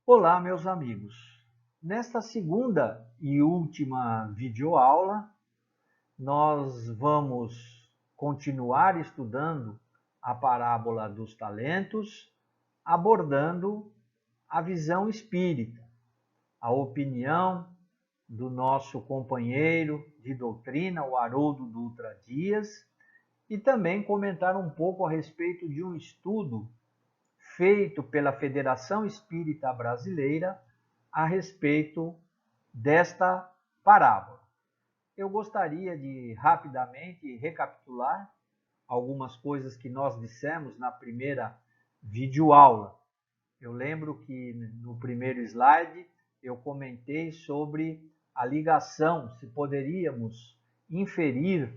Olá, meus amigos. Nesta segunda e última videoaula, nós vamos continuar estudando a parábola dos talentos, abordando a visão espírita, a opinião do nosso companheiro de doutrina, o Haroldo Dutra Dias, e também comentar um pouco a respeito de um estudo feito pela Federação Espírita Brasileira a respeito desta parábola. Eu gostaria de rapidamente recapitular algumas coisas que nós dissemos na primeira videoaula. Eu lembro que no primeiro slide eu comentei sobre a ligação, se poderíamos inferir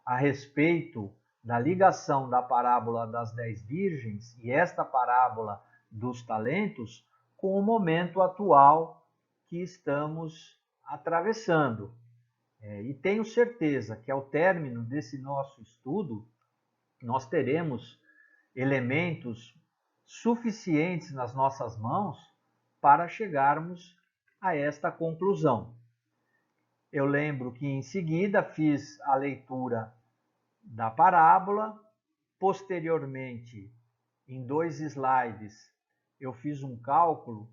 a respeito da ligação da parábola das 10 virgens e esta parábola dos talentos com o momento atual que estamos atravessando. E tenho certeza que ao término desse nosso estudo, nós teremos elementos suficientes nas nossas mãos para chegarmos a esta conclusão. Eu lembro que em seguida fiz a leitura da parábola, posteriormente, em 2 slides, eu fiz um cálculo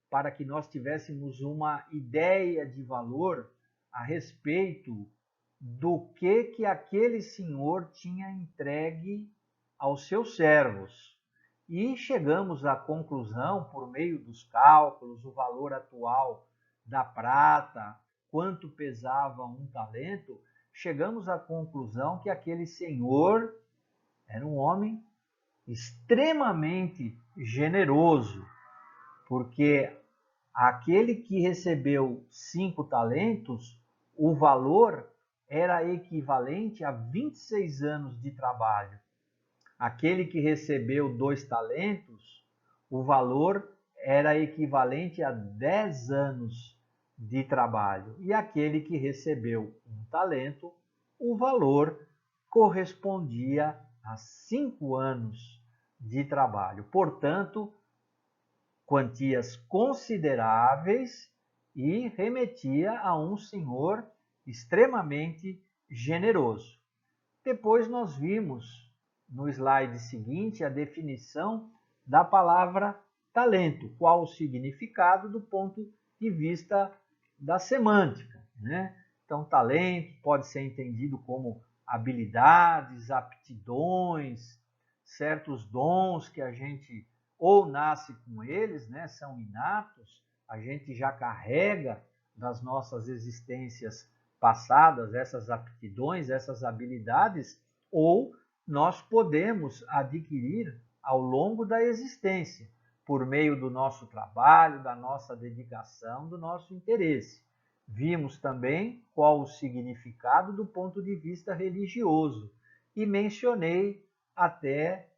para que nós tivéssemos uma ideia de valor a respeito do que aquele senhor tinha entregue aos seus servos. E chegamos à conclusão, por meio dos cálculos, o valor atual da prata, quanto pesava um talento, chegamos à conclusão que aquele senhor era um homem extremamente generoso, porque aquele que recebeu 5 talentos, o valor era equivalente a 26 anos de trabalho. Aquele que recebeu 2 talentos, o valor era equivalente a 10 anos de trabalho. E aquele que recebeu 1 talento, o valor correspondia a 5 anos de trabalho. Portanto, quantias consideráveis e remetia a um senhor extremamente generoso. Depois nós vimos no slide seguinte a definição da palavra talento, qual o significado do ponto de vista da semântica, né? Então, talento pode ser entendido como habilidades, aptidões, certos dons que a gente ou nasce com eles, né, são inatos, a gente já carrega das nossas existências passadas essas aptidões, essas habilidades, ou nós podemos adquirir ao longo da existência, por meio do nosso trabalho, da nossa dedicação, do nosso interesse. Vimos também qual o significado do ponto de vista religioso e mencionei até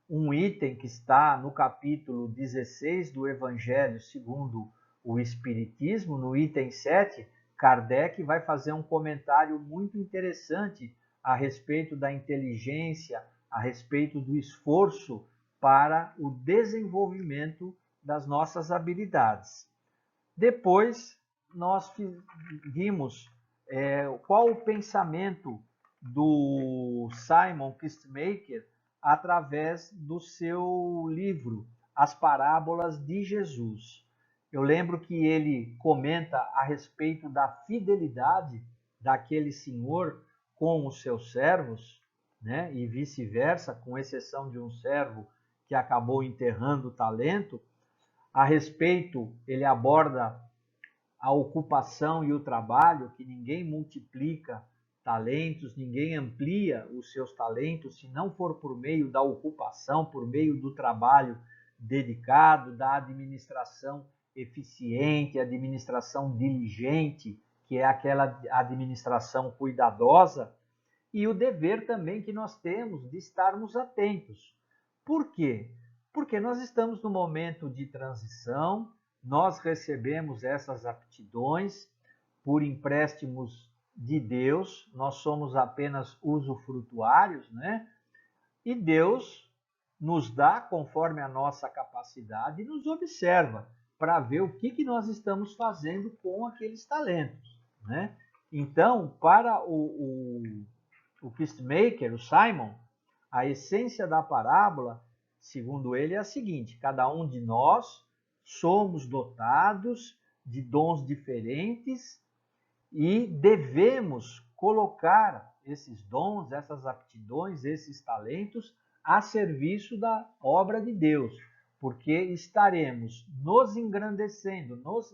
um item que está no capítulo 16 do Evangelho segundo o Espiritismo, no item 7, Kardec vai fazer um comentário muito interessante a respeito da inteligência, a respeito do esforço para o desenvolvimento das nossas habilidades. Depois, nós vimos qual o pensamento do Simon Kistemaker através do seu livro As Parábolas de Jesus. Eu lembro que ele comenta a respeito da fidelidade daquele senhor com os seus servos, né? E vice-versa, com exceção de um servo que acabou enterrando o talento. A respeito, ele aborda a ocupação e o trabalho, que ninguém multiplica talentos, ninguém amplia os seus talentos se não for por meio da ocupação, por meio do trabalho dedicado, da administração eficiente, administração diligente, que é aquela administração cuidadosa, e o dever também que nós temos de estarmos atentos. Por quê? Porque nós estamos no momento de transição, nós recebemos essas aptidões por empréstimos de Deus, nós somos apenas usufrutuários, né? E Deus nos dá conforme a nossa capacidade e nos observa. para ver o que nós estamos fazendo com aqueles talentos, né? Então, para o Peacemaker, o Simon, a essência da parábola, segundo ele, é a seguinte: cada um de nós somos dotados de dons diferentes e devemos colocar esses dons, essas aptidões, esses talentos a serviço da obra de Deus, porque estaremos nos engrandecendo, nos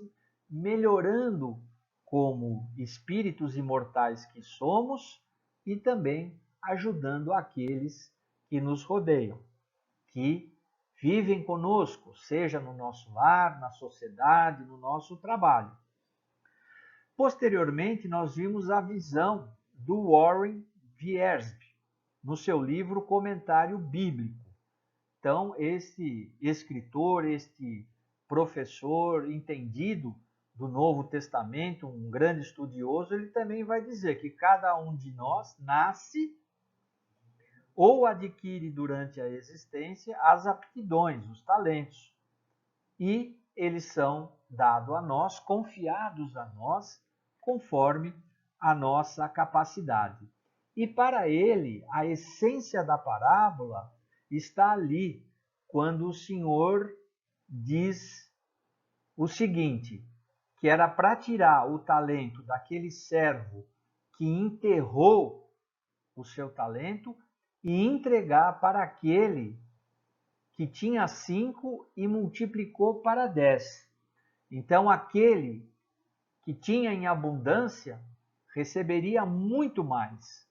melhorando como espíritos imortais que somos e também ajudando aqueles que nos rodeiam, que vivem conosco, seja no nosso lar, na sociedade, no nosso trabalho. Posteriormente, nós vimos a visão do Warren Wiersbe, no seu livro Comentário Bíblico. Então, este escritor, este professor entendido do Novo Testamento, um grande estudioso, ele também vai dizer que cada um de nós nasce ou adquire durante a existência as aptidões, os talentos, e eles são dados a nós, confiados a nós, conforme a nossa capacidade. E para ele, a essência da parábola está ali, quando o Senhor diz o seguinte, que era para tirar o talento daquele servo que enterrou o seu talento e entregar para aquele que tinha 5 e multiplicou para 10. Então, aquele que tinha em abundância receberia muito mais.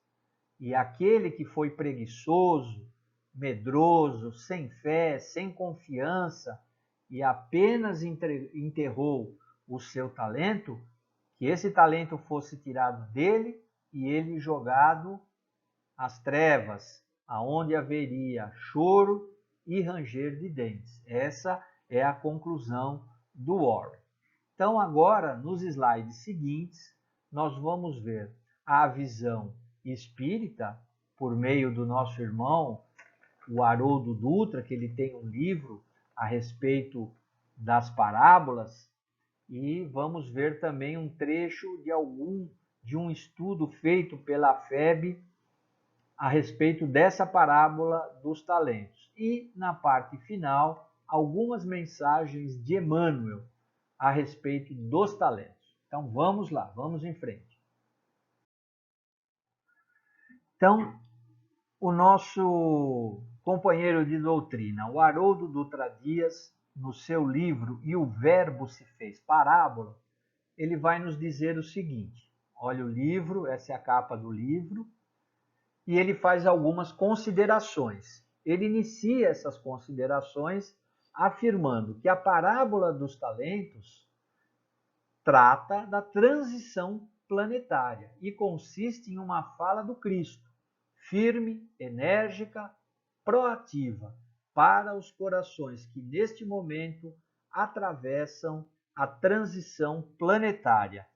E aquele que foi preguiçoso, medroso, sem fé, sem confiança e apenas enterrou o seu talento, que esse talento fosse tirado dele e ele jogado às trevas, aonde haveria choro e ranger de dentes. Essa é a conclusão do Warren. Então, agora, nos slides seguintes, nós vamos ver a visão espírita, por meio do nosso irmão, o Haroldo Dutra, que ele tem um livro a respeito das parábolas, e vamos ver também um trecho de um estudo feito pela FEB a respeito dessa parábola dos talentos. E, na parte final, algumas mensagens de Emmanuel a respeito dos talentos. Então, vamos lá, vamos em frente. Então, o nosso companheiro de doutrina, o Haroldo Dutra Dias, no seu livro E o Verbo se fez parábola, ele vai nos dizer o seguinte, olha o livro, essa é a capa do livro, e ele faz algumas considerações. Ele inicia essas considerações afirmando que a parábola dos talentos trata da transição planetária e consiste em uma fala do Cristo, firme, enérgica, proativa, para os corações que neste momento atravessam a transição planetária.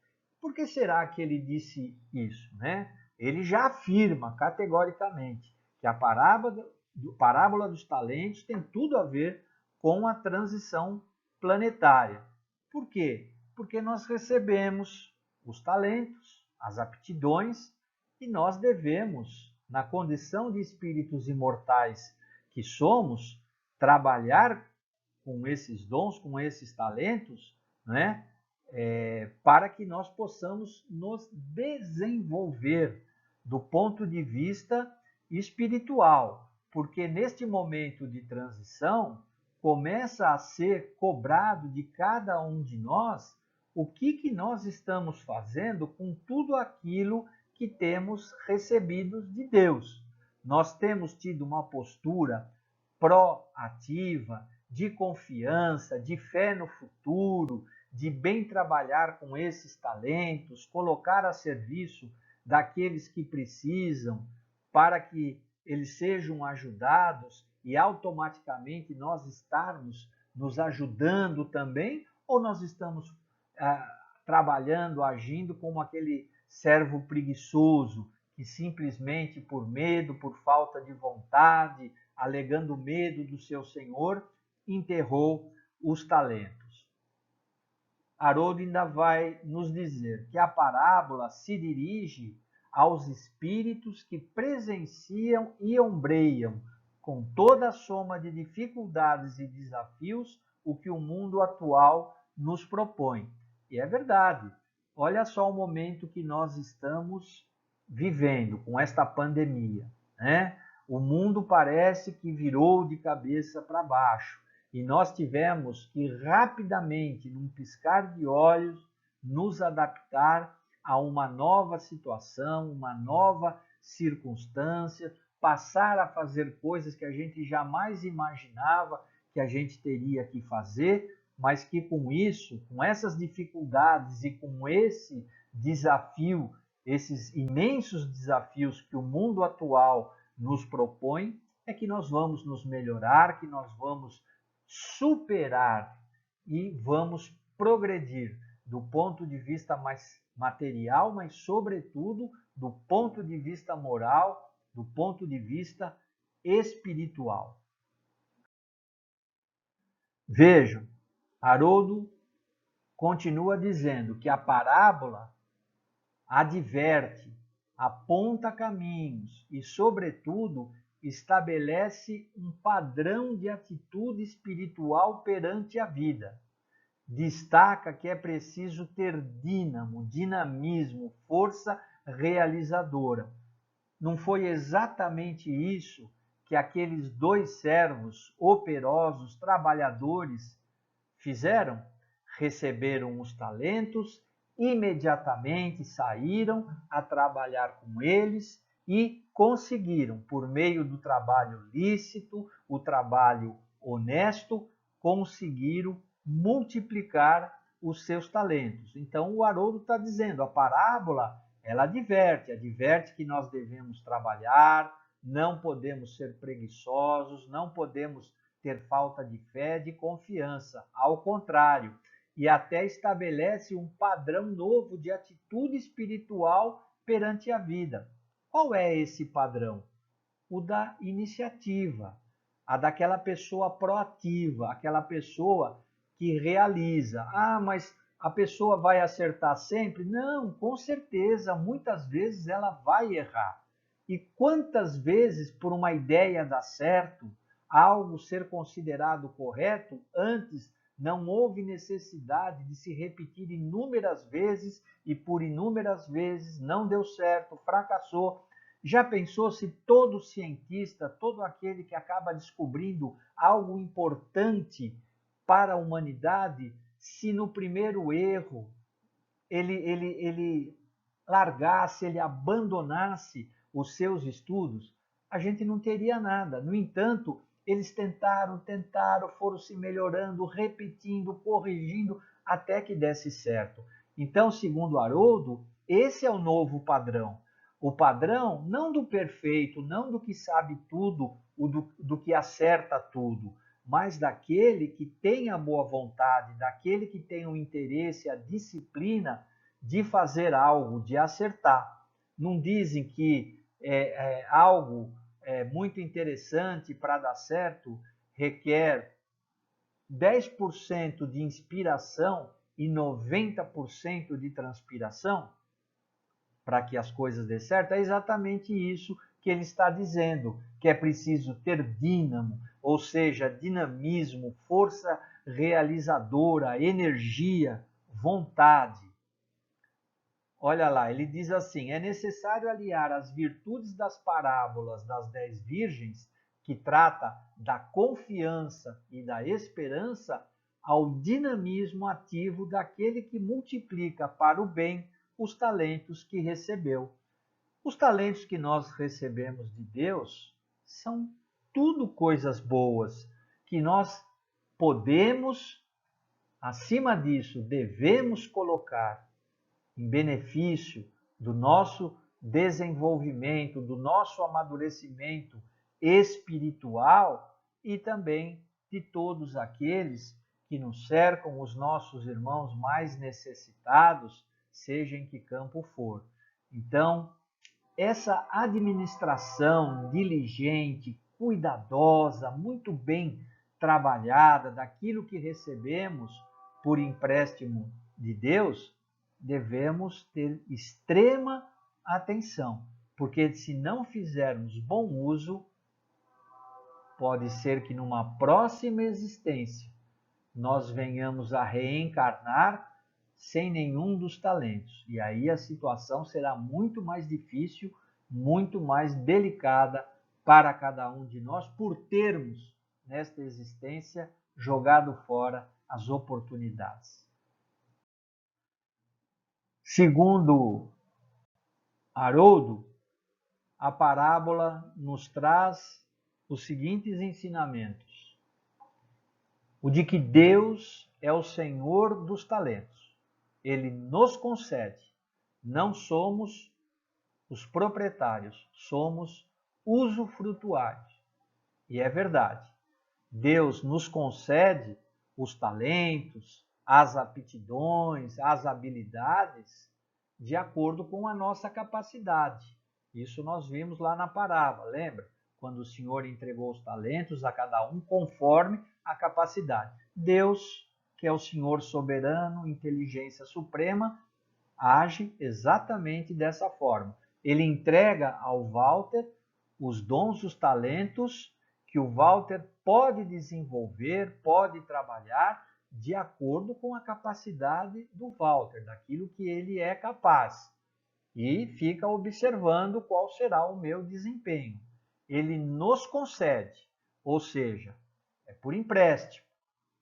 Por que será que ele disse isso, né? Ele já afirma categoricamente que a parábola dos talentos tem tudo a ver com a transição planetária. Por quê? Porque nós recebemos os talentos, as aptidões, e nós devemos, na condição de espíritos imortais que somos, trabalhar com esses dons, com esses talentos, né? Para que nós possamos nos desenvolver do ponto de vista espiritual, porque neste momento de transição começa a ser cobrado de cada um de nós o que nós estamos fazendo com tudo aquilo que temos recebido de Deus. Nós temos tido uma postura proativa, de confiança, de fé no futuro, de bem trabalhar com esses talentos, colocar a serviço daqueles que precisam, para que eles sejam ajudados e automaticamente nós estarmos nos ajudando também, ou nós estamos trabalhando, agindo como aquele servo preguiçoso que simplesmente por medo, por falta de vontade, alegando medo do seu senhor, enterrou os talentos. Haroldo ainda vai nos dizer que a parábola se dirige aos espíritos que presenciam e ombreiam, com toda a soma de dificuldades e desafios, o que o mundo atual nos propõe. E é verdade. Olha só o momento que nós estamos vivendo com esta pandemia, né? O mundo parece que virou de cabeça para baixo e nós tivemos que rapidamente, num piscar de olhos, nos adaptar a uma nova situação, uma nova circunstância, passar a fazer coisas que a gente jamais imaginava que a gente teria que fazer, mas que com isso, com essas dificuldades e com esse desafio, esses imensos desafios que o mundo atual nos propõe, é que nós vamos nos melhorar, que nós vamos superar e vamos progredir do ponto de vista mais material, mas sobretudo do ponto de vista moral, do ponto de vista espiritual. Vejam, Haroldo continua dizendo que a parábola adverte, aponta caminhos e, sobretudo, estabelece um padrão de atitude espiritual perante a vida. Destaca que é preciso ter dinamismo, força realizadora. Não foi exatamente isso que aqueles dois servos operosos, trabalhadores, fizeram? Receberam os talentos, imediatamente saíram a trabalhar com eles e conseguiram, por meio do trabalho lícito, o trabalho honesto, conseguiram multiplicar os seus talentos. Então o Haroldo está dizendo, a parábola, ela adverte que nós devemos trabalhar, não podemos ser preguiçosos, não podemos ter falta de fé, de confiança. Ao contrário, e até estabelece um padrão novo de atitude espiritual perante a vida. Qual é esse padrão? O da iniciativa, a daquela pessoa proativa, aquela pessoa que realiza. Ah, mas a pessoa vai acertar sempre? Não, com certeza, muitas vezes ela vai errar. E quantas vezes, por uma ideia dar certo, algo ser considerado correto, antes não houve necessidade de se repetir inúmeras vezes e por inúmeras vezes não deu certo, fracassou. Já pensou se todo cientista, todo aquele que acaba descobrindo algo importante para a humanidade, se no primeiro erro ele largasse, ele abandonasse os seus estudos, a gente não teria nada. No entanto, eles tentaram, foram se melhorando, repetindo, corrigindo, até que desse certo. Então, segundo Haroldo, esse é o novo padrão. O padrão não do perfeito, não do que sabe tudo, do que acerta tudo, mas daquele que tem a boa vontade, daquele que tem o interesse, a disciplina de fazer algo, de acertar. Não dizem que algo muito interessante para dar certo requer 10% de inspiração e 90% de transpiração para que as coisas dê certo? É exatamente isso que ele está dizendo, que é preciso ter dínamo, ou seja, dinamismo, força realizadora, energia, vontade. Olha lá, ele diz assim, é necessário aliar as virtudes das parábolas das 10 virgens, que trata da confiança e da esperança, ao dinamismo ativo daquele que multiplica para o bem os talentos que recebeu. Os talentos que nós recebemos de Deus são tudo coisas boas, que nós podemos, acima disso, devemos colocar em benefício do nosso desenvolvimento, do nosso amadurecimento espiritual e também de todos aqueles que nos cercam, os nossos irmãos mais necessitados, seja em que campo for. Então, essa administração diligente, cuidadosa, muito bem trabalhada daquilo que recebemos por empréstimo de Deus, devemos ter extrema atenção, porque se não fizermos bom uso, pode ser que numa próxima existência nós venhamos a reencarnar sem nenhum dos talentos. E aí a situação será muito mais difícil, muito mais delicada para cada um de nós, por termos, nesta existência, jogado fora as oportunidades. Segundo Haroldo, a parábola nos traz os seguintes ensinamentos: o de que Deus é o Senhor dos talentos. Ele nos concede. Não somos os proprietários, somos usufrutuários. E é verdade. Deus nos concede os talentos, as aptidões, as habilidades, de acordo com a nossa capacidade. Isso nós vimos lá na parábola, lembra? Quando o Senhor entregou os talentos a cada um conforme a capacidade. Deus, que é o Senhor soberano, inteligência suprema, age exatamente dessa forma. Ele entrega ao Walter os dons, os talentos que o Walter pode desenvolver, pode trabalhar de acordo com a capacidade do Walter, daquilo que ele é capaz. E fica observando qual será o meu desempenho. Ele nos concede, ou seja, é por empréstimo,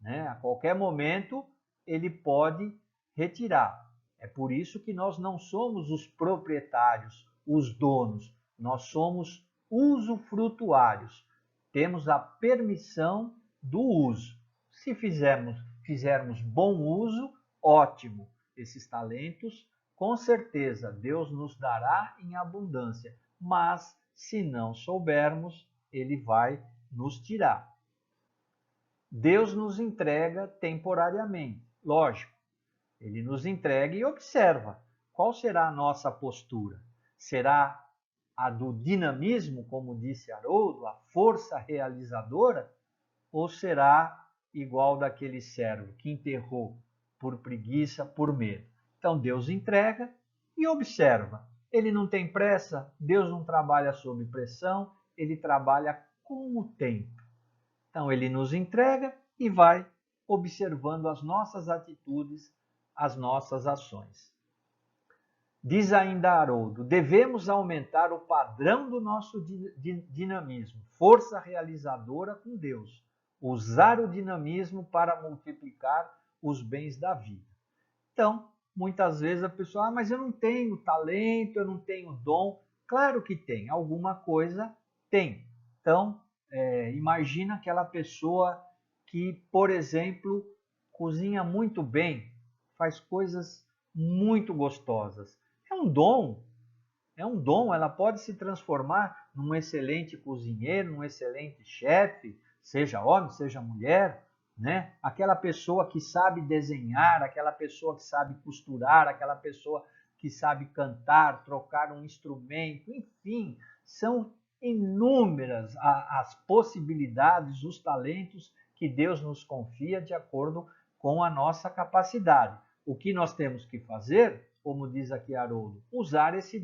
né? A qualquer momento ele pode retirar. É por isso que nós não somos os proprietários, os donos, nós somos usufrutuários. Temos a permissão do uso. Se fizermos bom uso, ótimo. Esses talentos, com certeza, Deus nos dará em abundância. Mas, se não soubermos, Ele vai nos tirar. Deus nos entrega temporariamente, lógico. Ele nos entrega e observa qual será a nossa postura. Será a do dinamismo, como disse Haroldo, a força realizadora, ou será igual daquele servo que enterrou por preguiça, por medo? Então Deus entrega e observa. Ele não tem pressa, Deus não trabalha sob pressão, ele trabalha com o tempo. Então ele nos entrega e vai observando as nossas atitudes, as nossas ações. Diz ainda Haroldo, devemos aumentar o padrão do nosso dinamismo, força realizadora com Deus, usar o dinamismo para multiplicar os bens da vida. Então, muitas vezes a pessoa, mas eu não tenho talento, eu não tenho dom. Claro que tem, alguma coisa tem. Então, imagina aquela pessoa que, por exemplo, cozinha muito bem, faz coisas muito gostosas. É um dom, ela pode se transformar num excelente cozinheiro, num excelente chefe, seja homem, seja mulher, né? Aquela pessoa que sabe desenhar, aquela pessoa que sabe costurar, aquela pessoa que sabe cantar, trocar um instrumento, enfim, são inúmeras as possibilidades, os talentos que Deus nos confia de acordo com a nossa capacidade. O que nós temos que fazer, como diz aqui Haroldo, usar esse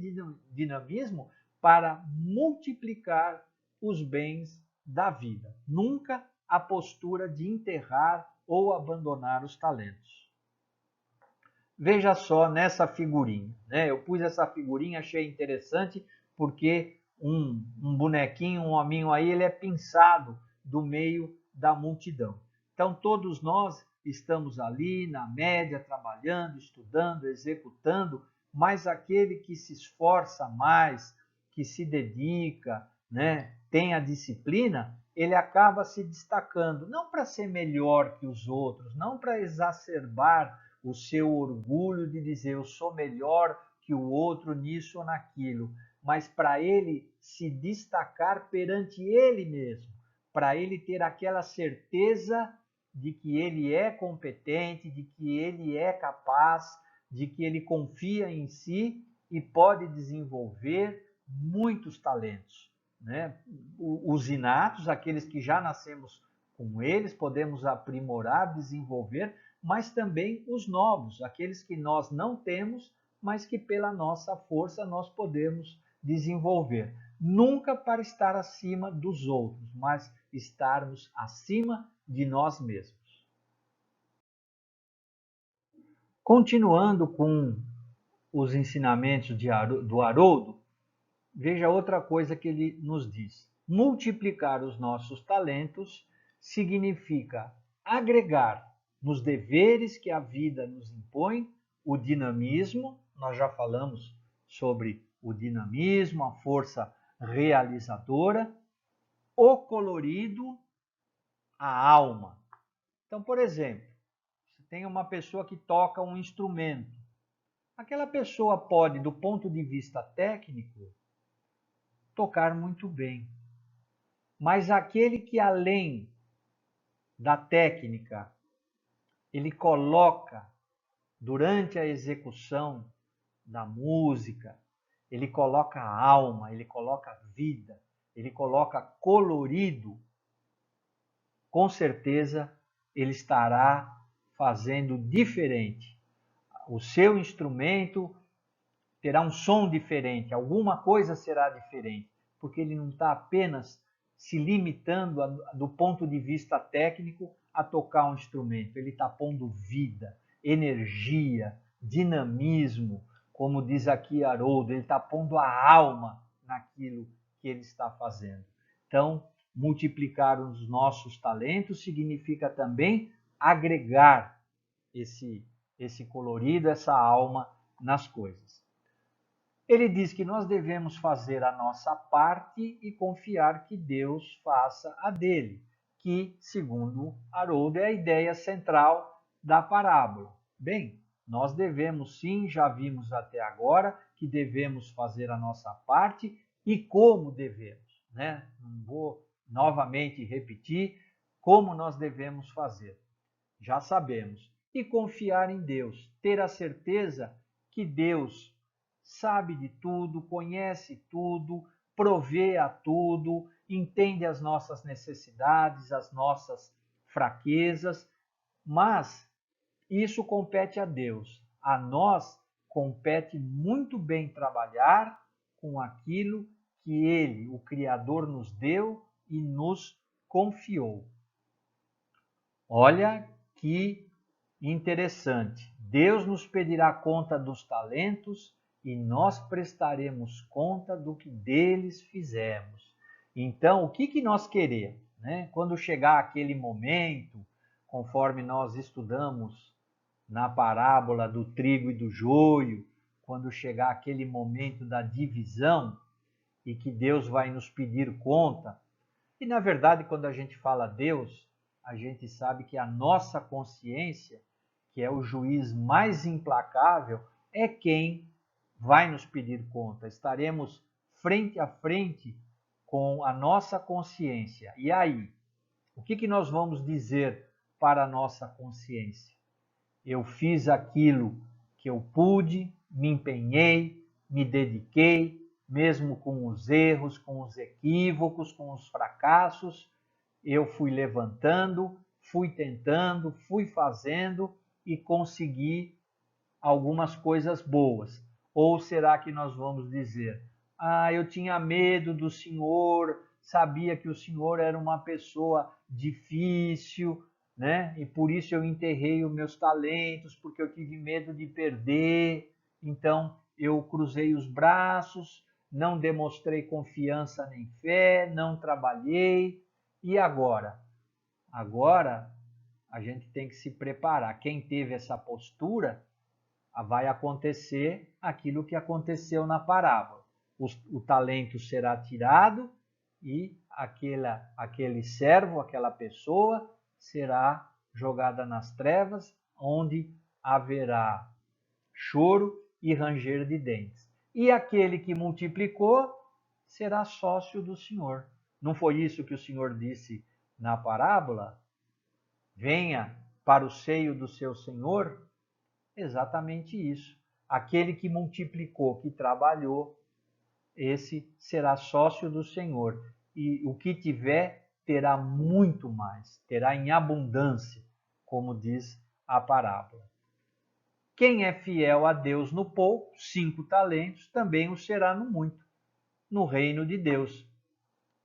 dinamismo para multiplicar os bens da vida. Nunca a postura de enterrar ou abandonar os talentos. Veja só nessa figurinha, né? Eu pus essa figurinha, achei interessante, porque um bonequinho, um hominho aí, ele é pinçado do meio da multidão. Então todos nós estamos ali na média, trabalhando, estudando, executando, mas aquele que se esforça mais, que se dedica, né, tem a disciplina, ele acaba se destacando, não para ser melhor que os outros, não para exacerbar o seu orgulho de dizer eu sou melhor que o outro nisso ou naquilo, mas para ele se destacar perante ele mesmo, para ele ter aquela certeza de que ele é competente, de que ele é capaz, de que ele confia em si e pode desenvolver muitos talentos, né? Os inatos, aqueles que já nascemos com eles, podemos aprimorar, desenvolver, mas também os novos, aqueles que nós não temos, mas que pela nossa força nós podemos desenvolver. Nunca para estar acima dos outros, mas estarmos acima de nós mesmos. Continuando com os ensinamentos do Haroldo, veja outra coisa que ele nos diz. Multiplicar os nossos talentos significa agregar nos deveres que a vida nos impõe o dinamismo, nós já falamos sobre o dinamismo, a força realizadora, o colorido, a alma. Então, por exemplo, se tem uma pessoa que toca um instrumento, aquela pessoa pode, do ponto de vista técnico, tocar muito bem. Mas aquele que além da técnica, ele coloca durante a execução da música, ele coloca alma, ele coloca vida, ele coloca colorido, com certeza ele estará fazendo diferente. O seu instrumento terá um som diferente, alguma coisa será diferente, porque ele não está apenas se limitando do ponto de vista técnico a tocar um instrumento, ele está pondo vida, energia, dinamismo, como diz aqui Haroldo, ele está pondo a alma naquilo que ele está fazendo. Então, multiplicar os nossos talentos significa também agregar esse colorido, essa alma nas coisas. Ele diz que nós devemos fazer a nossa parte e confiar que Deus faça a dele, que, segundo Haroldo, é a ideia central da parábola. Bem, nós devemos sim, já vimos até agora, que devemos fazer a nossa parte e como devemos, né? Não vou novamente repetir como nós devemos fazer. Já sabemos. E confiar em Deus, ter a certeza que Deus sabe de tudo, conhece tudo, provê a tudo, entende as nossas necessidades, as nossas fraquezas, mas isso compete a Deus. A nós compete muito bem trabalhar com aquilo que Ele, o Criador, nos deu e nos confiou. Olha que interessante. Deus nos pedirá conta dos talentos e nós prestaremos conta do que deles fizemos. Então, o que nós queremos? Né? Quando chegar aquele momento, conforme nós estudamos na parábola do trigo e do joio, quando chegar aquele momento da divisão e que Deus vai nos pedir conta, e na verdade, quando a gente fala Deus, a gente sabe que a nossa consciência, que é o juiz mais implacável, é quem vai nos pedir conta. Estaremos frente a frente com a nossa consciência. E aí, o que nós vamos dizer para a nossa consciência? Eu fiz aquilo que eu pude, me empenhei, me dediquei, mesmo com os erros, com os equívocos, com os fracassos, eu fui levantando, fui tentando, fui fazendo e consegui algumas coisas boas. Ou será que nós vamos dizer, eu tinha medo do Senhor, sabia que o Senhor era uma pessoa difícil, né? E por isso eu enterrei os meus talentos, porque eu tive medo de perder. Então eu cruzei os braços, não demonstrei confiança nem fé, não trabalhei. E agora? Agora a gente tem que se preparar. Quem teve essa postura, vai acontecer aquilo que aconteceu na parábola. O talento será tirado e aquele servo, aquela pessoa, será jogada nas trevas, onde haverá choro e ranger de dentes. E aquele que multiplicou será sócio do Senhor. Não foi isso que o Senhor disse na parábola? Venha para o seio do seu Senhor. Exatamente isso. Aquele que multiplicou, que trabalhou, esse será sócio do Senhor. E o que tiver terá muito mais, terá em abundância, como diz a parábola. Quem é fiel a Deus no pouco, 5 talentos, também o será no muito, no reino de Deus.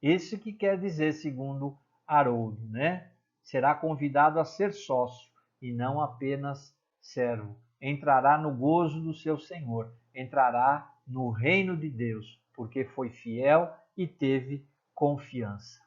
Esse que quer dizer, segundo Haroldo, né? Será convidado a ser sócio e não apenas servo. Entrará no gozo do seu Senhor, entrará no reino de Deus, porque foi fiel e teve confiança.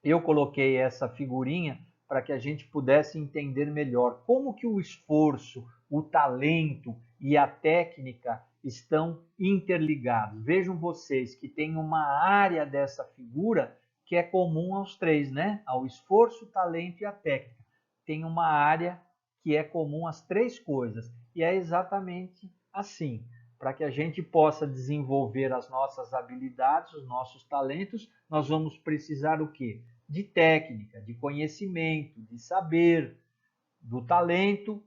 Eu coloquei essa figurinha para que a gente pudesse entender melhor como que o esforço, o talento e a técnica estão interligados. Vejam vocês que tem uma área dessa figura que é comum aos três, né? Ao esforço, o talento e a técnica. Tem uma área que é comum às três coisas. E é exatamente assim. Para que a gente possa desenvolver as nossas habilidades, os nossos talentos, nós vamos precisar o quê? De técnica, de conhecimento, de saber, do talento,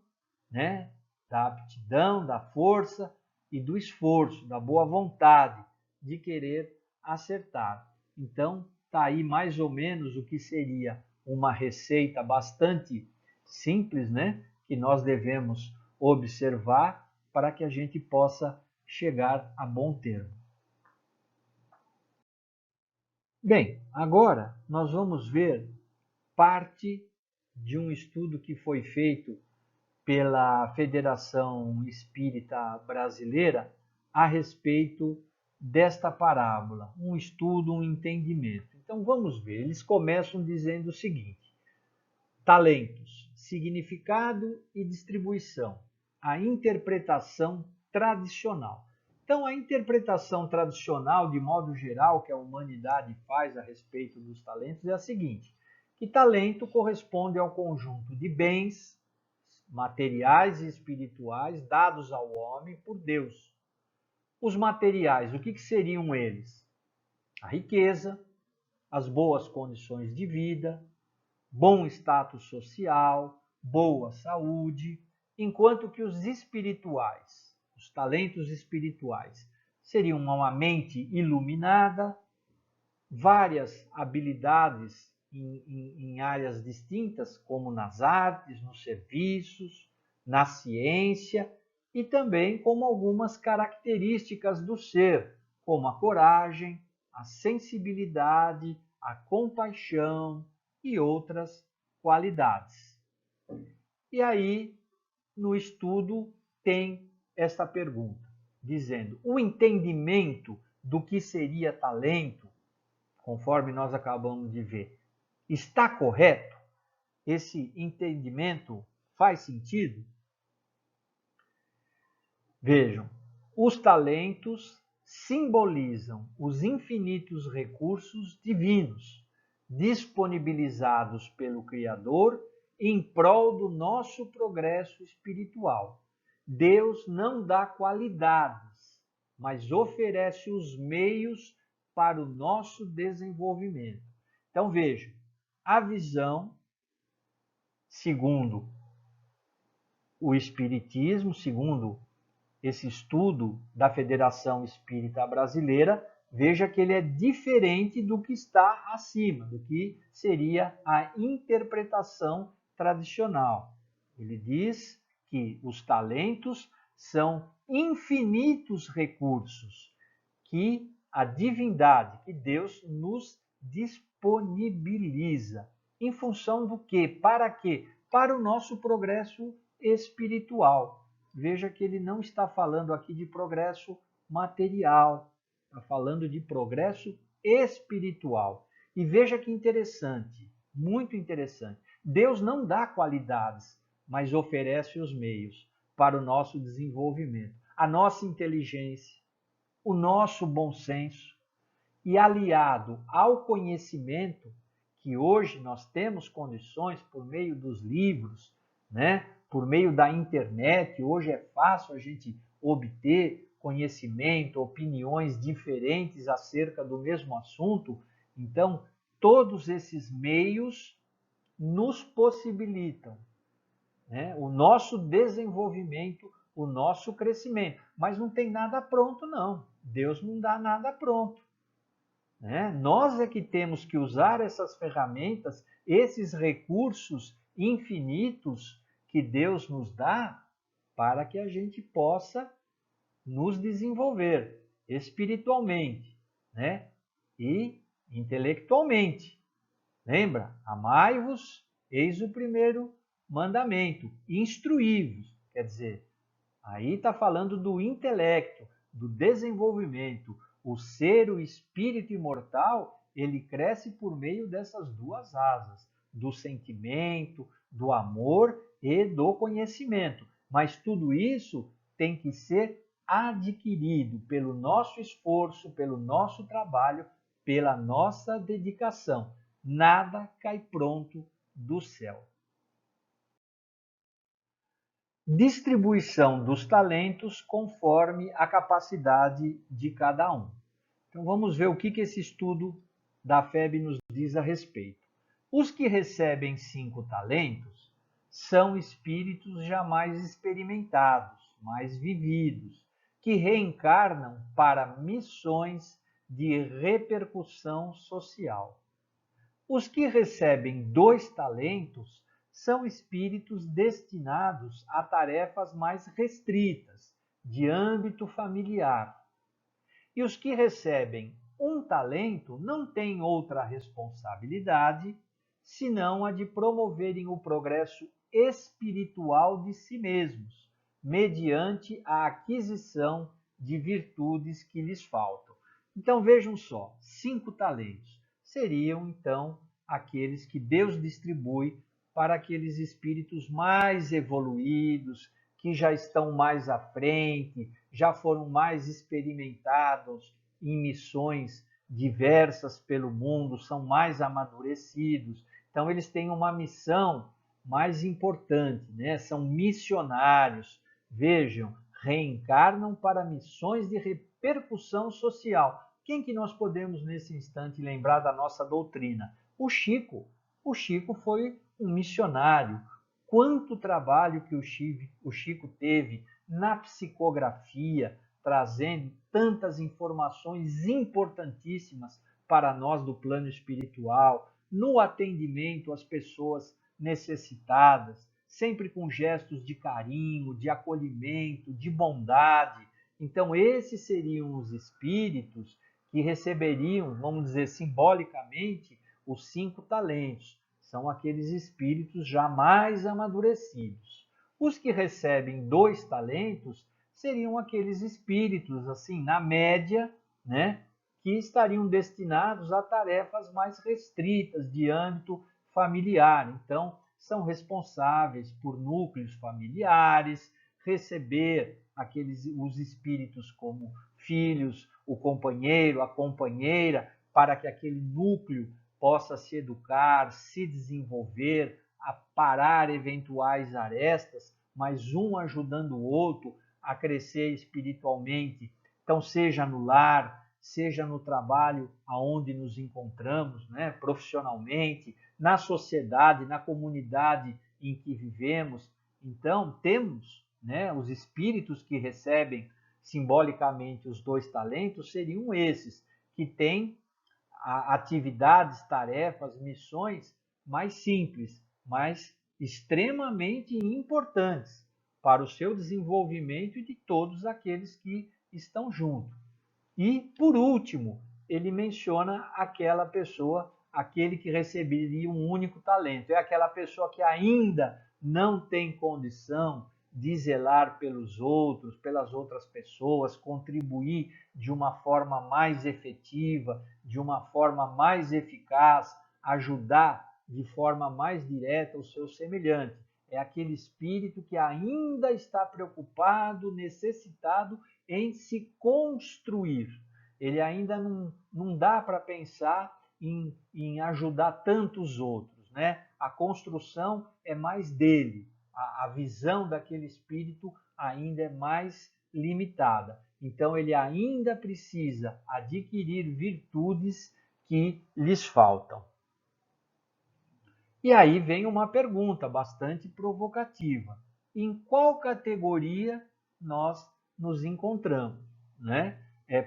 né? Da aptidão, da força e do esforço, da boa vontade de querer acertar. Então, está aí mais ou menos o que seria uma receita bastante simples, né? Que nós devemos observar para que a gente possa chegar a bom termo. Bem, agora nós vamos ver parte de um estudo que foi feito pela Federação Espírita Brasileira a respeito desta parábola, um estudo, um entendimento. Então vamos ver, eles começam dizendo o seguinte: talentos, significado e distribuição, a interpretação tradicional. Então, a interpretação tradicional, de modo geral, que a humanidade faz a respeito dos talentos é a seguinte: que talento corresponde ao conjunto de bens materiais e espirituais dados ao homem por Deus. Os materiais, o que seriam eles? A riqueza, as boas condições de vida, bom status social, boa saúde, enquanto que os espirituais, os talentos espirituais, seriam uma mente iluminada, várias habilidades em áreas distintas, como nas artes, nos serviços, na ciência, e também como algumas características do ser, como a coragem, a sensibilidade, a compaixão e outras qualidades. E aí, no estudo, tem esta pergunta, dizendo: o entendimento do que seria talento, conforme nós acabamos de ver, está correto? Esse entendimento faz sentido? Vejam, os talentos simbolizam os infinitos recursos divinos disponibilizados pelo Criador em prol do nosso progresso espiritual. Deus não dá qualidades, mas oferece os meios para o nosso desenvolvimento. Então vejam, a visão, segundo o Espiritismo, segundo esse estudo da Federação Espírita Brasileira, veja que ele é diferente do que está acima, do que seria a interpretação tradicional. Ele diz que os talentos são infinitos recursos que a divindade, que Deus nos disponibiliza. Em função do quê? Para quê? Para o nosso progresso espiritual. Veja que ele não está falando aqui de progresso material, está falando de progresso espiritual. E veja que interessante, muito interessante. Deus não dá qualidades, mas oferece os meios para o nosso desenvolvimento, a nossa inteligência, o nosso bom senso, e aliado ao conhecimento que hoje nós temos condições por meio dos livros, né? Por meio da internet, hoje é fácil a gente obter conhecimento, opiniões diferentes acerca do mesmo assunto. Então, todos esses meios nos possibilitam, né, o nosso desenvolvimento, o nosso crescimento. Mas não tem nada pronto, não. Deus não dá nada pronto. né? Nós é que temos que usar essas ferramentas, esses recursos infinitos que Deus nos dá para que a gente possa nos desenvolver espiritualmente, né? E intelectualmente. Lembra? Amai-vos, eis o primeiro mandamento. Instruí-vos, quer dizer, aí está falando do intelecto, do desenvolvimento. O ser, o espírito imortal, ele cresce por meio dessas duas asas, do sentimento, do amor e do conhecimento. Mas tudo isso tem que ser adquirido pelo nosso esforço, pelo nosso trabalho, pela nossa dedicação. Nada cai pronto do céu. Distribuição dos talentos conforme a capacidade de cada um. Então vamos ver o que esse estudo da FEB nos diz a respeito. Os que recebem 5 talentos são espíritos jamais experimentados, mais vividos, que reencarnam para missões de repercussão social. Os que recebem 2 talentos são espíritos destinados a tarefas mais restritas, de âmbito familiar. E os que recebem 1 talento não têm outra responsabilidade senão a de promoverem o progresso espiritual de si mesmos, mediante a aquisição de virtudes que lhes faltam. Então vejam só, 5 talentos seriam então aqueles que Deus distribui para aqueles espíritos mais evoluídos, que já estão mais à frente, já foram mais experimentados em missões diversas pelo mundo, são mais amadurecidos. Então eles têm uma missão mais importante, né? São missionários. Vejam, reencarnam para missões de repercussão social. Quem que nós podemos nesse instante lembrar da nossa doutrina? O Chico. O Chico foi um missionário. Quanto trabalho que o Chico teve na psicografia, trazendo tantas informações importantíssimas para nós do plano espiritual, no atendimento às pessoas necessitadas, sempre com gestos de carinho, de acolhimento, de bondade. Então, esses seriam os espíritos que receberiam, vamos dizer simbolicamente, os 5 talentos. São aqueles espíritos já mais amadurecidos. Os que recebem 2 talentos seriam aqueles espíritos, assim, na média, né, que estariam destinados a tarefas mais restritas de âmbito familiar. Então, são responsáveis por núcleos familiares, receber os espíritos como filhos, o companheiro, a companheira, para que aquele núcleo possa se educar, se desenvolver, aparar eventuais arestas, mas um ajudando o outro a crescer espiritualmente. Então, seja no lar, seja no trabalho aonde nos encontramos, né, profissionalmente, na sociedade, na comunidade em que vivemos. Então, temos, né, os espíritos que recebem simbolicamente os 2 talentos seriam esses, que têm atividades, tarefas, missões mais simples, mas extremamente importantes para o seu desenvolvimento e de todos aqueles que estão junto. E, por último, ele menciona aquela pessoa, aquele que receberia um único talento. É aquela pessoa que ainda não tem condição de zelar pelos outros, pelas outras pessoas, contribuir de uma forma mais efetiva, de uma forma mais eficaz, ajudar de forma mais direta o seu semelhante. É aquele espírito que ainda está preocupado, necessitado em se construir. Ele ainda não dá para pensar em ajudar tantos outros, né? A construção é mais dele, a visão daquele espírito ainda é mais limitada. Então ele ainda precisa adquirir virtudes que lhes faltam. E aí vem uma pergunta bastante provocativa. Em qual categoria nós nos encontramos, né?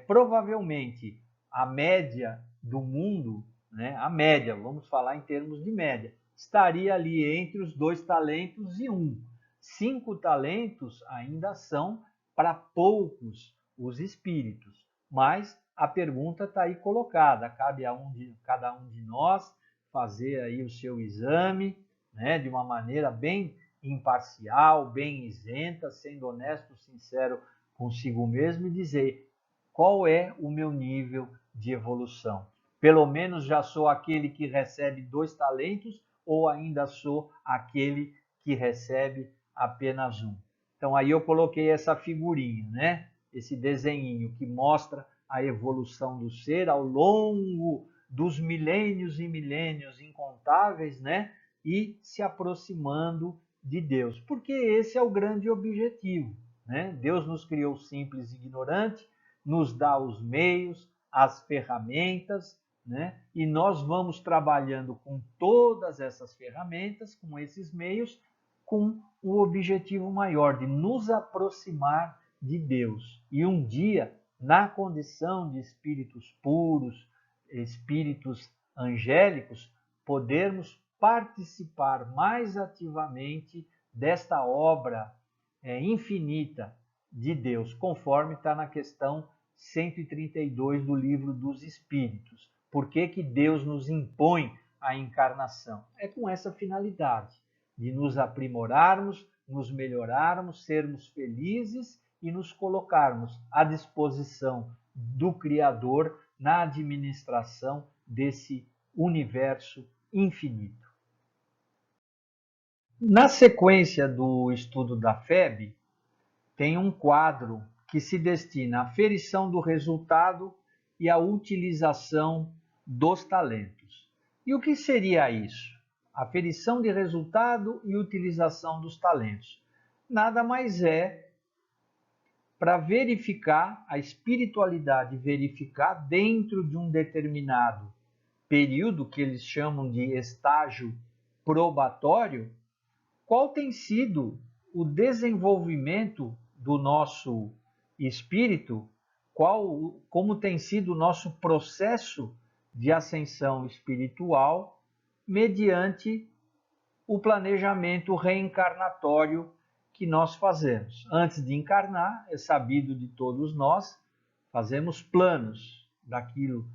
Provavelmente a média do mundo, né, a média, vamos falar em termos de média, estaria ali entre os 2 talentos e 1. 5 talentos ainda são para poucos os espíritos, mas a pergunta está aí colocada, cabe a cada um de nós fazer aí o seu exame, né, de uma maneira bem imparcial, bem isenta, sendo honesto, sincero consigo mesmo e dizer qual é o meu nível de evolução. Pelo menos já sou aquele que recebe 2 talentos ou ainda sou aquele que recebe apenas 1. Então aí eu coloquei essa figurinha, né? Esse desenhinho que mostra a evolução do ser ao longo dos milênios e milênios incontáveis, né? E se aproximando de Deus, porque esse é o grande objetivo, né? Deus nos criou simples e ignorante, nos dá os meios, as ferramentas, né? E nós vamos trabalhando com todas essas ferramentas, com esses meios, com o objetivo maior de nos aproximar de Deus. E um dia, na condição de espíritos puros, espíritos angélicos, podermos participar mais ativamente desta obra infinita de Deus, conforme está na questão 132 do Livro dos Espíritos. Por que que Deus nos impõe a encarnação? É com essa finalidade, de nos aprimorarmos, nos melhorarmos, sermos felizes e nos colocarmos à disposição do Criador na administração desse universo infinito. Na sequência do estudo da FEB, tem um quadro que se destina à aferição do resultado e à utilização dos talentos. E o que seria isso? Aferição de resultado e utilização dos talentos. Nada mais é para verificar a espiritualidade, verificar dentro de um determinado período que eles chamam de estágio probatório, qual tem sido o desenvolvimento do nosso espírito, como tem sido o nosso processo de ascensão espiritual mediante o planejamento reencarnatório que nós fazemos. Antes de encarnar, é sabido de todos nós, fazemos planos daquilo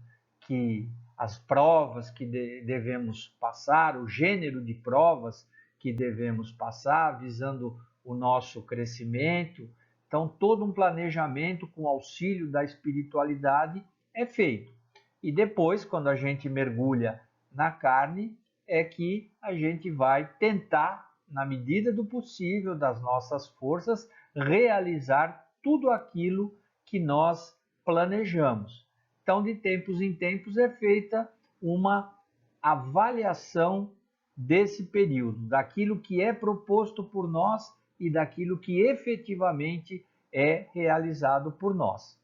que as provas que devemos passar, o gênero de provas que devemos passar, visando o nosso crescimento. Então, todo um planejamento com auxílio da espiritualidade é feito. E depois, quando a gente mergulha na carne, é que a gente vai tentar, na medida do possível, das nossas forças, realizar tudo aquilo que nós planejamos. Então, de tempos em tempos, é feita uma avaliação desse período, daquilo que é proposto por nós e daquilo que efetivamente é realizado por nós.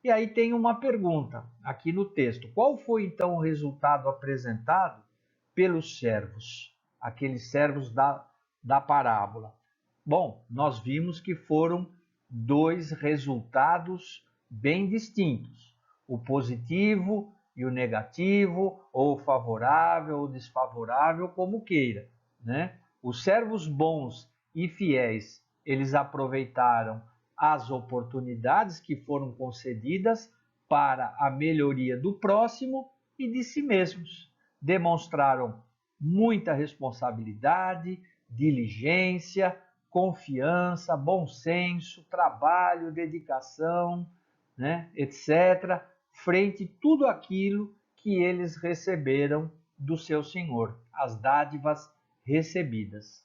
E aí tem uma pergunta aqui no texto. Qual foi então o resultado apresentado pelos servos, aqueles servos da parábola? Bom, nós vimos que foram 2 resultados bem distintos. O positivo e o negativo, ou favorável ou desfavorável, como queira, né? Os servos bons e fiéis, eles aproveitaram as oportunidades que foram concedidas para a melhoria do próximo e de si mesmos. Demonstraram muita responsabilidade, diligência, confiança, bom senso, trabalho, dedicação, né, etc., frente a tudo aquilo que eles receberam do seu Senhor, as dádivas recebidas.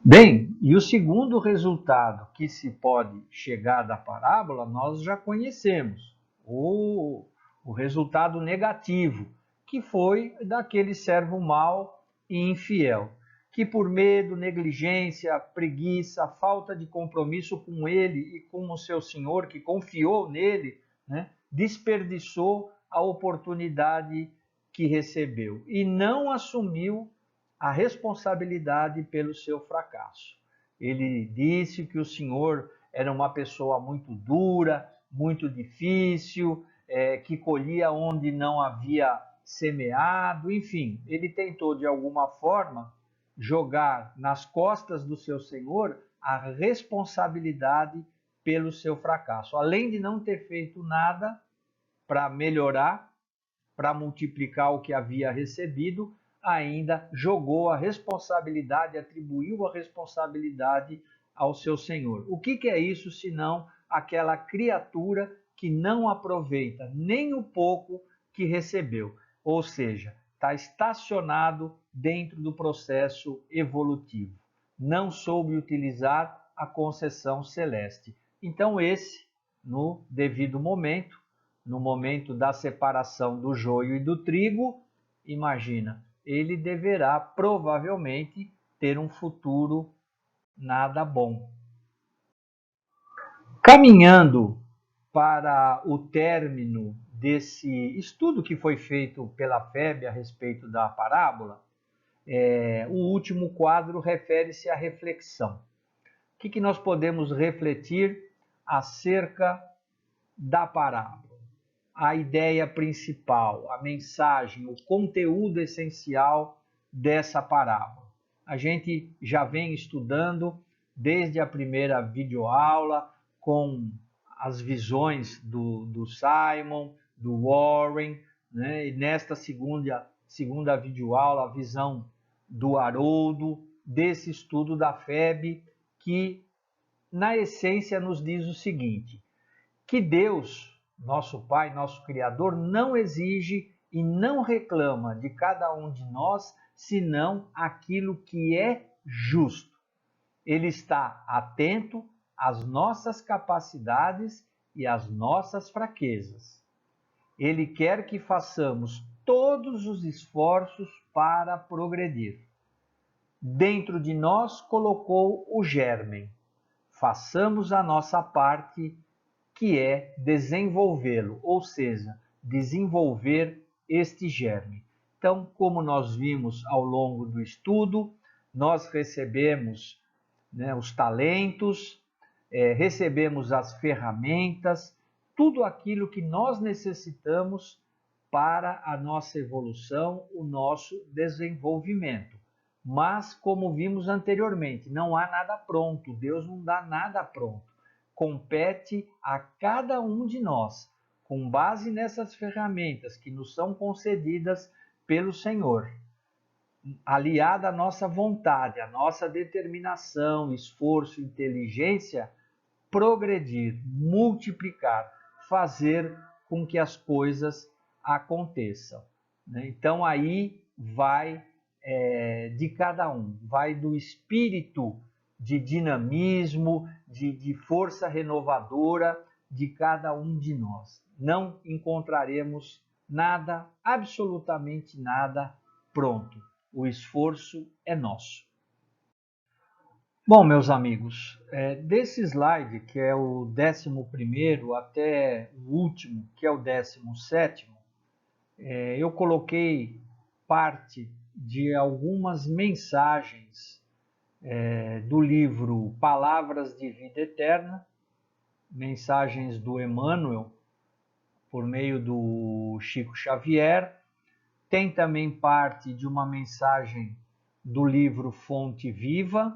Bem, e o segundo resultado que se pode chegar da parábola, nós já conhecemos, o resultado negativo, que foi daquele servo mau e infiel, que por medo, negligência, preguiça, falta de compromisso com ele e com o seu Senhor, que confiou nele, né, desperdiçou a oportunidade que recebeu e não assumiu a responsabilidade pelo seu fracasso. Ele disse que o Senhor era uma pessoa muito dura, muito difícil, que colhia onde não havia semeado, enfim, ele tentou de alguma forma jogar nas costas do seu senhor a responsabilidade pelo seu fracasso. Além de não ter feito nada para melhorar, para multiplicar o que havia recebido, ainda jogou a responsabilidade, atribuiu a responsabilidade ao seu senhor. O que é isso senão aquela criatura que não aproveita nem o pouco que recebeu? Ou seja, está estacionado dentro do processo evolutivo. Não soube utilizar a concessão celeste. Então esse, no devido momento, no momento da separação do joio e do trigo, imagina, ele deverá provavelmente ter um futuro nada bom. Caminhando para o término desse estudo que foi feito pela FEB a respeito da parábola, o último quadro refere-se à reflexão. O que nós podemos refletir acerca da parábola? A ideia principal, a mensagem, o conteúdo essencial dessa parábola. A gente já vem estudando desde a primeira videoaula com as visões do Simon, do Warren, né? E nesta segunda videoaula, a visão do Haroldo, desse estudo da FEB, que na essência nos diz o seguinte, que Deus, nosso Pai, nosso Criador, não exige e não reclama de cada um de nós, senão aquilo que é justo. Ele está atento às nossas capacidades e às nossas fraquezas. Ele quer que façamos todos os esforços para progredir. Dentro de nós colocou o germe. Façamos a nossa parte, que é desenvolvê-lo, ou seja, desenvolver este germe. Então, como nós vimos ao longo do estudo, nós recebemos, né, os talentos, recebemos as ferramentas, tudo aquilo que nós necessitamos para a nossa evolução, o nosso desenvolvimento. Mas, como vimos anteriormente, não há nada pronto, Deus não dá nada pronto. Compete a cada um de nós, com base nessas ferramentas que nos são concedidas pelo Senhor, aliada à nossa vontade, à nossa determinação, esforço, inteligência, progredir, multiplicar, fazer com que as coisas aconteçam. Então aí vai de cada um, vai do espírito de dinamismo, de força renovadora de cada um de nós. Não encontraremos nada, absolutamente nada pronto. O esforço é nosso. Bom, meus amigos, desse slide, que é o 11º, até o último, que é o 17º, eu coloquei parte de algumas mensagens do livro Palavras de Vida Eterna, mensagens do Emmanuel, por meio do Chico Xavier. Tem também parte de uma mensagem do livro Fonte Viva.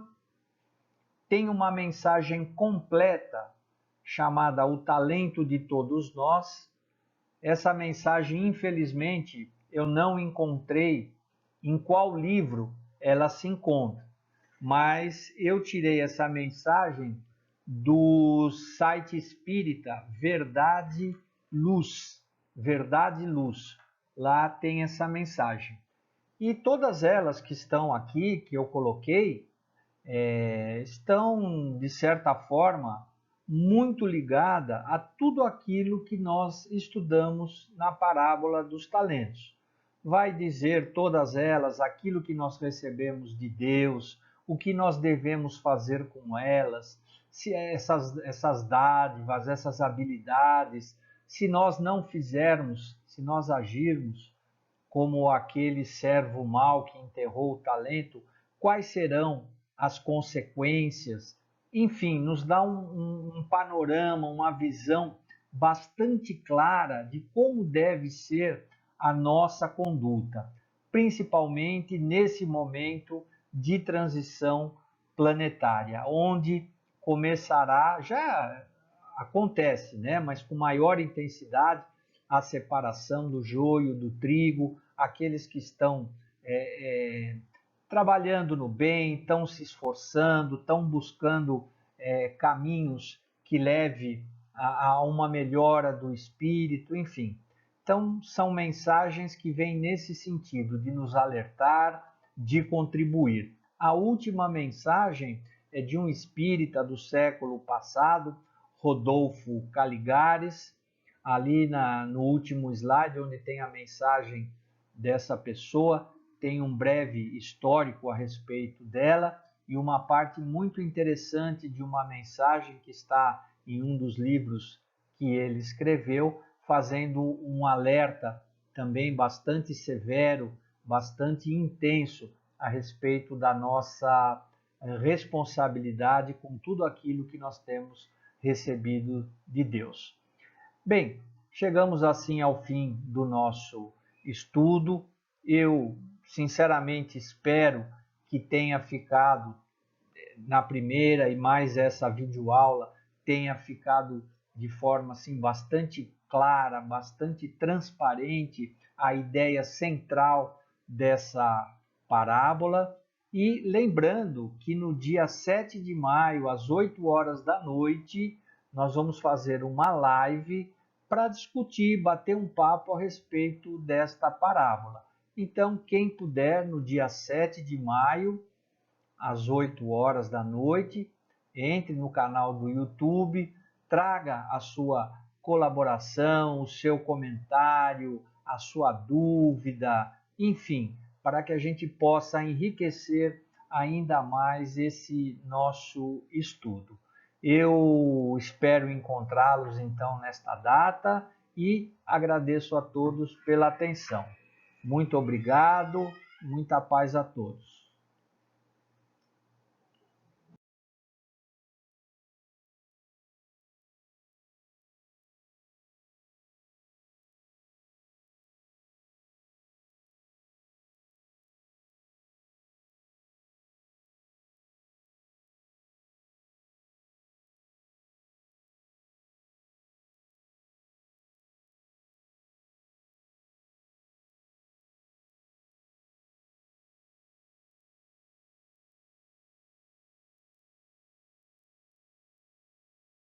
Tem uma mensagem completa chamada O Talento de Todos Nós. Essa mensagem, infelizmente, eu não encontrei em qual livro ela se encontra, mas eu tirei essa mensagem do site espírita Verdade Luz. Verdade Luz. Lá tem essa mensagem. E todas elas que estão aqui, que eu coloquei, estão, de certa forma, muito ligada a tudo aquilo que nós estudamos na parábola dos talentos. Vai dizer todas elas aquilo que nós recebemos de Deus, o que nós devemos fazer com elas, se essas dádivas, essas habilidades, se nós não fizermos, se nós agirmos como aquele servo mau que enterrou o talento, quais serão as consequências? Enfim, nos dá um panorama, uma visão bastante clara de como deve ser a nossa conduta, principalmente nesse momento de transição planetária, onde começará, já acontece, né, mas com maior intensidade, a separação do joio do trigo, aqueles que estão trabalhando no bem, estão se esforçando, estão buscando caminhos que leve a uma melhora do espírito, enfim. Então, são mensagens que vêm nesse sentido, de nos alertar, de contribuir. A última mensagem é de um espírita do século passado, Rodolfo Caligares, ali no último slide, onde tem a mensagem dessa pessoa, tem um breve histórico a respeito dela e uma parte muito interessante de uma mensagem que está em um dos livros que ele escreveu, fazendo um alerta também bastante severo, bastante intenso a respeito da nossa responsabilidade com tudo aquilo que nós temos recebido de Deus. Bem, chegamos assim ao fim do nosso estudo. Eu, sinceramente, espero que tenha ficado na primeira e mais essa videoaula tenha ficado de forma assim bastante clara, bastante transparente a ideia central dessa parábola. E lembrando que no dia 7 de maio, às 8 horas da noite, nós vamos fazer uma live para discutir, bater um papo a respeito desta parábola. Então, quem puder, no dia 7 de maio, às 8 horas da noite, entre no canal do YouTube, traga a sua colaboração, o seu comentário, a sua dúvida, enfim, para que a gente possa enriquecer ainda mais esse nosso estudo. Eu espero encontrá-los então nesta data e agradeço a todos pela atenção. Muito obrigado, muita paz a todos.